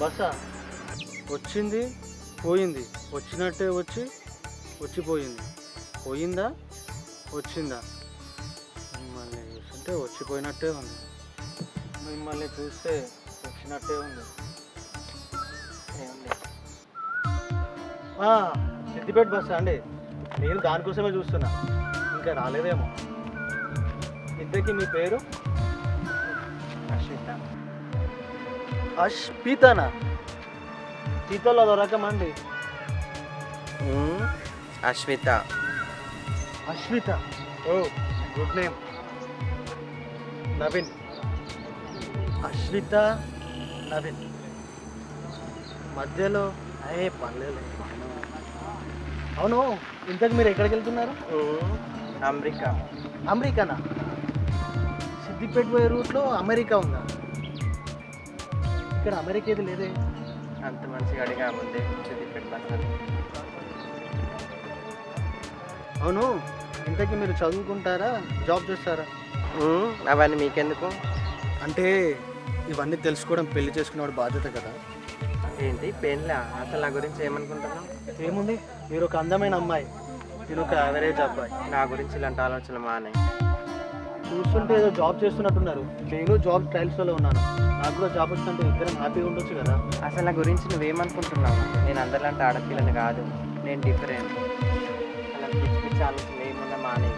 బస్సా వచ్చింది పోయింది, వచ్చినట్టే వచ్చిపోయింది, పోయిందా వచ్చిందా? మిమ్మల్ని చూస్తుంటే వచ్చిపోయినట్టే ఉంది, మిమ్మల్ని చూస్తే వచ్చినట్టే ఉంది. సిద్దిపేట బస్సా అండి? నేను దానికోసమే చూస్తున్నా, ఇంకా రాలేదేమో. ఇంతకీ మీ పేరు? అశ్విత. అశ్వితనా? సీతలో అదో రకం అండి. అశ్విత. అశ్విత, ఓ గుడ్ నేమ్. నవీన్, అశ్విత నవీన్ మధ్యలో అయ్యే పర్లేదు. అవును, ఇంతకు మీరు ఎక్కడికి వెళ్తున్నారు? అమెరికా. అమెరికానా? సిద్దిపేట పోయే రూట్లో అమెరికా ఉందా? ఇక్కడ అమెరికా ఏది లేదే. అంత మంచిగా అడిగా ముందే సిద్దిపేట బస్. అవును, ఇంతకీ మీరు చదువుకుంటారా జాబ్ చేస్తారా? అవన్నీ మీకెందుకు? అంటే ఇవన్నీ తెలుసుకోవడం పెళ్లి చేసుకునేవాడు బాధ్యత కదా. ఏంటి పెళ్ళా? అసలు నా గురించి ఏమనుకుంటున్నావు? ఏముంది, మీరు ఒక అందమైన అమ్మాయి, నేను ఒక యావరేజ్ అబ్బాయి. నా గురించి ఇలాంటి ఆలోచనలు మానే. చూస్తుంటే ఏదో జాబ్ చేస్తున్నట్టున్నారు. నేను జాబ్ ట్రయల్స్లో ఉన్నాను, నాకు కూడా జాబ్ వచ్చినట్టు ఇద్దరం హ్యాపీగా ఉండొచ్చు కదా. అసలు నా గురించి నువ్వేమనుకుంటున్నావు? నేను అందరిలాంటి ఆడపిల్లని కాదు, నేను డిఫరెంట్. అలా పిచ్చి పిచ్చి ఆలోచనలు ఏమున్నా మానే.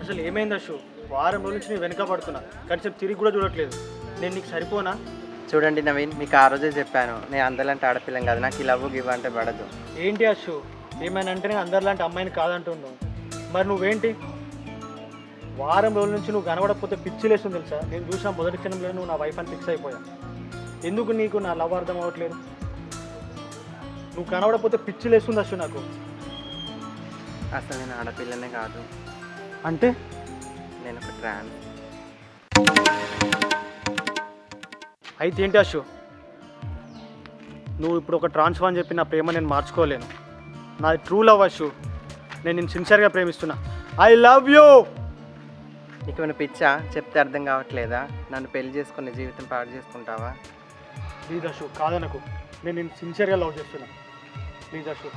అసలు ఏమైంది అశు? వారం రోజుల నుంచి నేను వెనక పడుతున్నా, కనీసం తిరిగి కూడా చూడట్లేదు. నేను నీకు సరిపోనా? చూడండి నవీన్, మీకు ఆ రోజే చెప్పాను నేను అందరిలాంటి ఆడపిల్లం కాదు, నాకు ఈ లవ్ గివ్ అంటే పడదు. ఏంటి అశు, ఏమైనా అంటే నేను అందరిలాంటి అమ్మాయిని కాదంటున్నావు, మరి నువ్వేంటి? వారం రోజుల నుంచి నువ్వు కనబడకపోతే పిచ్చిలేస్తుంది తెలుసా. నేను చూసిన మొదటి క్షణంలో నువ్వు నా వైఫ్ అని ఫిక్స్ అయిపోయా. ఎందుకు నీకు నా లవ్ అర్థం అవ్వట్లేదు? నువ్వు కనబడకపోతే పిచ్చిలేస్తుంది అశు నాకు. అసలు నేను ఆడపిల్లనే కాదు. అంటే? నేను ఒక ట్రాన్స్. అయితే ఏంటి అశు, నువ్వు ఇప్పుడు ఒక ట్రాన్స్ అని చెప్పి నా ప్రేమ నేను మార్చుకోలేను. నాది ట్రూ లవ్ అశు, నేను నిన్ను సిన్సియర్గా ప్రేమిస్తున్నా. I love you. నీకు ఏమైనా పిచ్చా? చెప్తే అర్థం కావట్లేదా? నన్ను పెళ్లి చేసుకుని జీవితం పాడు చేసుకుంటావా? ప్లీజ్ అశు, కాదనకు, నేను నిన్ను సిన్సియర్గా లవ్ చేస్తున్నా. ప్లీజ్ అశు.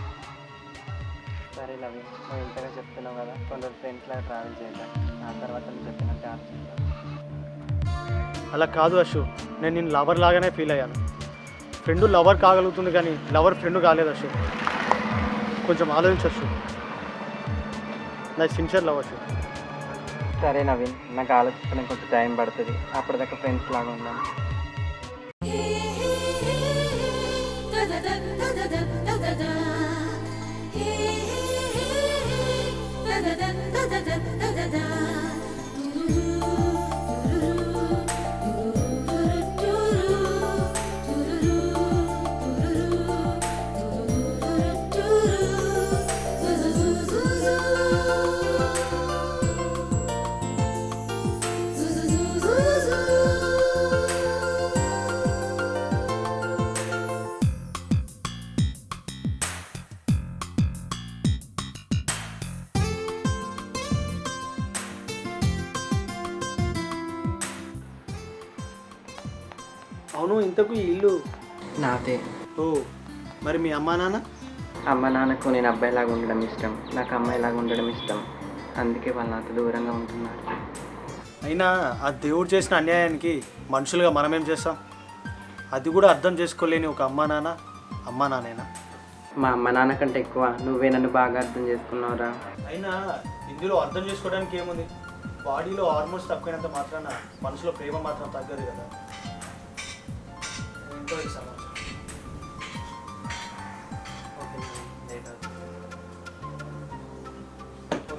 సరే నవీన్, నువ్వు ఇంతగా చెప్తున్నావు కదా, కొందరు ఫ్రెండ్స్లా ట్రావెల్ చేద్దాం, ఆ తర్వాత నువ్వు చెప్పినట్టే ఆలోచిస్తాను. అలా కాదు అశు, నేను నిన్ను లవర్ లాగానే ఫీల్ అయ్యాను. ఫ్రెండ్ లవర్ కాగలుగుతుంది కానీ లవర్ ఫ్రెండ్ కాలేదు అశు. కొంచెం ఆలోచించు, నా సిన్సియర్ లవ్ అశు. సరే నవీన్, నాకు ఆలోచించడానికి కొంచెం టైం పడుతుంది, అప్పటిదాకా ఫ్రెండ్స్ లాగా ఉందాం. అవును, ఇంతకు ఈ ఇల్లు నాదే. ఓ, మరి మీ అమ్మా నాన్న? అమ్మ నాన్నకు నేను అబ్బాయిలాగా ఉండడం ఇష్టం, నాకు అమ్మాయిలాగా ఉండడం ఇష్టం, అందుకే వాళ్ళు నాతో దూరంగా ఉంటున్నారు. అయినా ఆ దేవుడు చేసిన అన్యాయానికి మనుషులుగా మనమేం చేస్తాం? అది కూడా అర్థం చేసుకోలేని ఒక అమ్మా నాన్నేనా? మా అమ్మ నాన్న కంటే ఎక్కువ నువ్వే నన్ను బాగా అర్థం చేసుకున్నావురా. అయినా ఇందులో అర్థం చేసుకోవడానికి ఏముంది? బాడీలో హార్మోన్స్ తక్కువైనంత మాత్రాన మనసులో ప్రేమ మాత్రం తగ్గదు కదా. ఏంటో ఈ సమాచారం.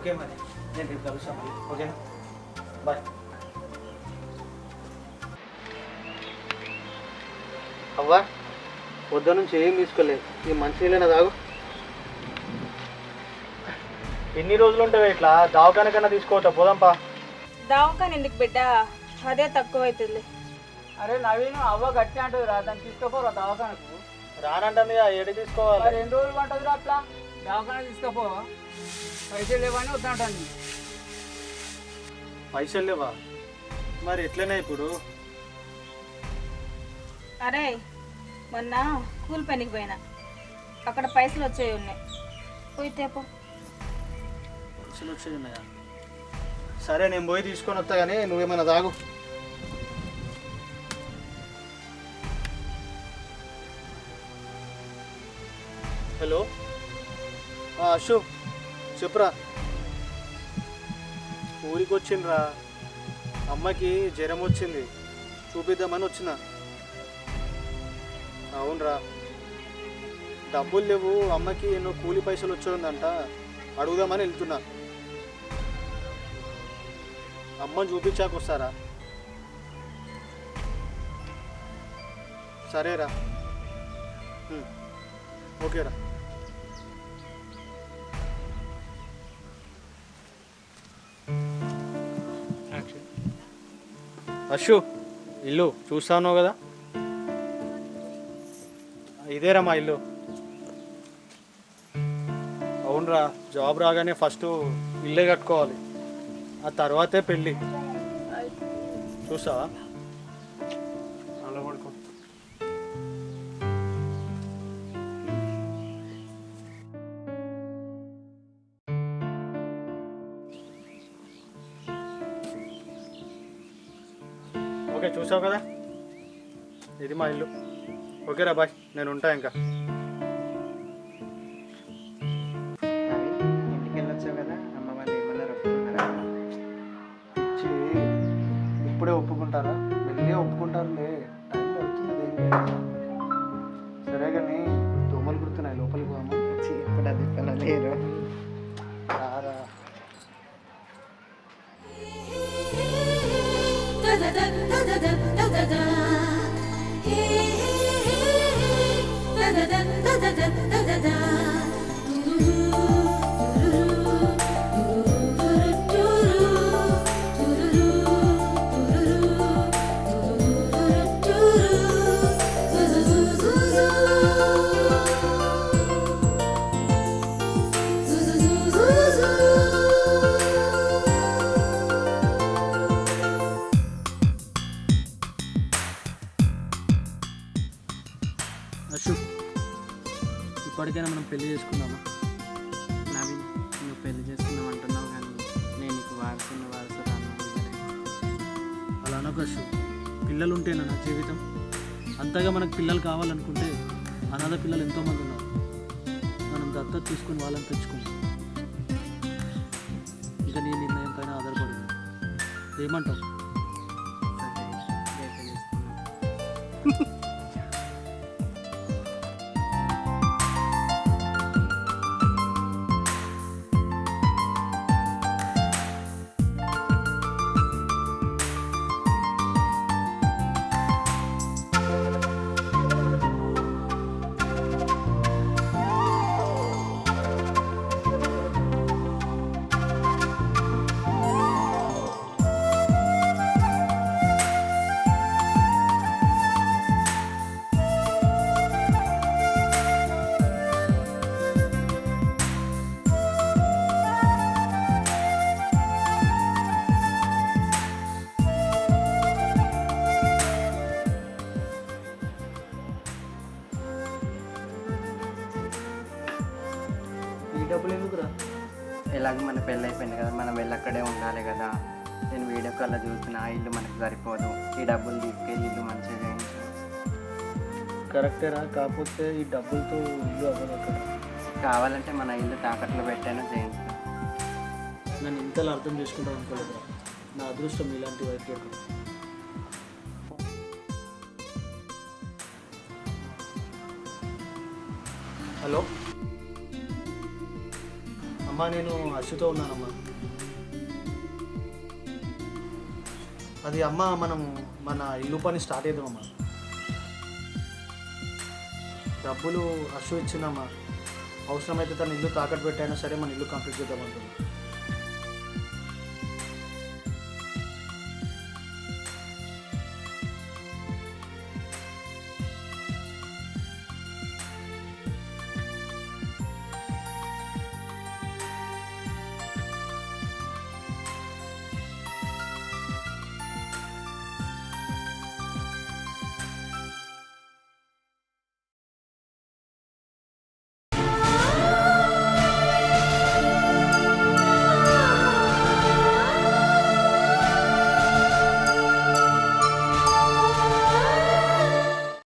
ఓకే మరి, నేను రేపు కలుస్తాను. ఓకేనా, బాయ్. అవ్వా, పొద్దు నుంచి ఏం తీసుకోలేదు, ఈ మంచినీళ్ళైనా తాగు. ఎన్ని రోజులు ఉంటావు ఇట్లా? దావకానికన్నా తీసుకోవచ్చా? పోదాంపా. దావకాని ఎందుకు బిడ్డ, అదే తక్కువ అవుతుంది. అరే నవీన్ అవ్వ గట్టి అంటుంది రా, దాన్ని తీసుకుపోరా దవాఖానకు. రానంటుంది ఏడి తీసుకోవాలి. మరి 2 రోజులు పట్టదు రా అట్లా, దవాఖాన తీసుకుపో. పైసలు లేవని వద్దంటాను. పైసలు లేవా? మరి ఎట్లనే ఇప్పుడు? అరే మొన్న కూలి పనికి పోయినా, అక్కడ పైసలు వచ్చేవి ఉన్నాయి, పోయి తేపో. పైసలు వచ్చేది ఉన్నాయా? సరే నేను పోయి తీసుకొని వస్తా, కానీ నువ్వేమైనా తాగు. హలో అశు, చెప్పురా. ఊరికి వచ్చిండ్రా, అమ్మకి జ్వరం వచ్చింది, చూపిద్దామని వచ్చిన. అవునరా, డబ్బులు లేవు, అమ్మకి ఎన్నో కూలి పైసలు వచ్చేదంట, అడుగుదామని వెళ్తున్నా. అమ్మని చూపించాక వస్తారా? సరేరా, ఓకేరా. అశు, ఇల్లు చూస్తాను కదా, ఇదేరా మా ఇల్లు. అవునరా, జాబ్ రాగానే ఫస్ట్ ఇల్లే కట్టుకోవాలి, ఆ తర్వాతే పెళ్ళి. చూసావా? అలా పడుకో. ఓకే, చూసావు కదా, ఇది మా ఇల్లు. ఓకేరా, బాయ్, నేను ఉంటా ఇంకా. ఇంటికి వెళ్ళొచ్చావు కదా, అమ్మ వాళ్ళు ఏమన్నా ఒప్పుకున్నారా? ఇచ్చి ఇప్పుడే ఒప్పుకుంటారా? వెళ్ళి ఒప్పుకుంటారులే, టైం పడుతుంది. దేనికి? సరే కానీ దోమలు కుడుతున్నాయి, లోపలికి పోమా. ఇప్పుడు అది లేరు. రారా. అశు, ఇప్పటికైనా మనం పెళ్లి చేసుకుందామా? నవీన్, నువ్వు పెళ్లి చేసుకుందాం అంటున్నావు కానీ నేను నీకు వారసుని వారసురాను. అలా అనకు అశు, పిల్లలు ఉంటేనా నా జీవితం. అంతగా మనకు పిల్లలు కావాలనుకుంటే అనాథ పిల్లలు ఎంతోమంది ఉన్నారు, మనం దత్తత తీసుకుని వాళ్ళని తెచ్చుకుందాం. ఇక నీ నిర్ణయం పైన ఆధారపడింది, ఏమంటావు? సరే, రేపే చేసుకుందాం. ఈ డబ్బులు ఎందుకురా? ఎలాగో మన పెళ్ళి అయిపోయింది కదా, మనం వెళ్ళి అక్కడే ఉండాలి కదా. నేను వీడియో కాల్లో చూసిన ఆ ఇల్లు మనకు సరిపోదు, ఈ డబ్బులు తీసుకెళ్ళి ఇల్లు మంచిగా చేయించు. కరెక్టేరా, కాకపోతే ఈ డబ్బులతో ఇల్లు అవ్వదు అక్కడ. కావాలంటే మన ఇల్లు తాకట్లో పెట్టైనా చేయించు. నన్ను ఇంతలా అర్థం చేసుకుంటాను అనుకోలేదురా, నా అదృష్టం ఇలాంటి వైపు దొరకదు. హలో అమ్మా, నేను అశుతో ఉన్నానమ్మా. అది అమ్మ, మనం మన ఇల్లు పని స్టార్ట్ చేద్దామమ్మా. డబ్బులు అశు ఇచ్చిందమ్మా, అవసరమైతే తన ఇల్లు తాకట్టు పెట్టైనా సరే మన ఇల్లు కంప్లీట్ చేద్దామంటుంది.